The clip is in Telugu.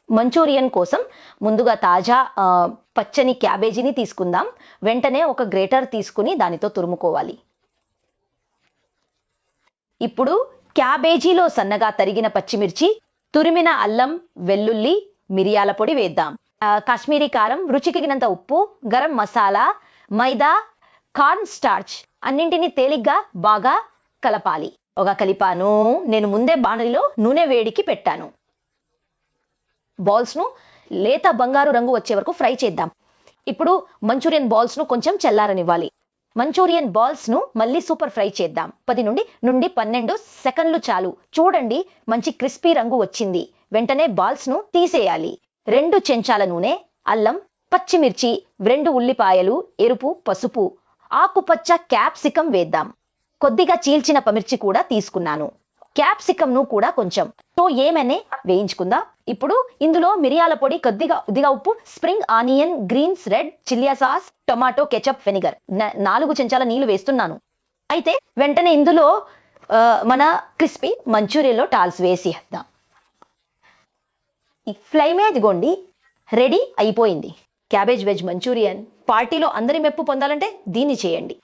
మంచూరియన్ కోసం ముందుగా తాజా పచ్చని క్యాబేజీని తీసుకుందాం. వెంటనే ఒక గ్రేటర్ తీసుకుని దానితో తురుముకోవాలి. ఇప్పుడు క్యాబేజీలో సన్నగా తరిగిన పచ్చిమిర్చి, తురిమిన అల్లం, వెల్లుల్లి, మిరియాల పొడి వేద్దాం. కాశ్మీరీ కారం, రుచికి తగినంత ఉప్పు, గరం మసాలా, మైదా, కార్న్ స్టార్చ్ అన్నింటినీ తేలిగ్గా బాగా కలపాలి. కలిపాను. నేను ముందే బాణలిలో నూనె వేడికి పెట్టాను. బాల్స్ ను లేత బంగారు రంగు వచ్చే వరకు ఫ్రై చేద్దాం. ఇప్పుడు మంచూరియన్ బాల్స్ ను కొంచెం చల్లారనివ్వాలి. మంచూరియన్ బాల్స్ ను మళ్ళీ సూపర్ ఫ్రై చేద్దాం. 10 నుండి 12 సెకండ్లు చాలు. చూడండి, మంచి క్రిస్పీ రంగు వచ్చింది. వెంటనే బాల్స్ ను తీసేయాలి. 2 చెంచాల నూనె, అల్లం, పచ్చిమిర్చి, 2 ఉల్లిపాయలు, ఎరుపు, పసుపు, ఆకుపచ్చ క్యాప్సికం వేద్దాం. కొద్దిగా చీల్చిన పమిర్చి కూడా తీసుకున్నాను. క్యాప్సికం ను కూడా కొంచెం ఏమైనా వేయించుకుందాం. ఇప్పుడు ఇందులో మిరియాల పొడి, కొద్దిగా ఉప్పు, spring onion, greens, red chilli sauce, tomato ketchup, vinegar, 4 చెంచాల నీళ్లు వేస్తున్నాను. అయితే వెంటనే ఇందులో మన క్రిస్పీ మంచూరియన్లో టాల్స్ వేసేద్దాం. ఈ ఫ్లేమే ఇదిగోండి, రెడీ అయిపోయింది. Cabbage veg Manchurian. పార్టీలో అందరి మెప్పు పొందాలంటే దీన్ని చేయండి.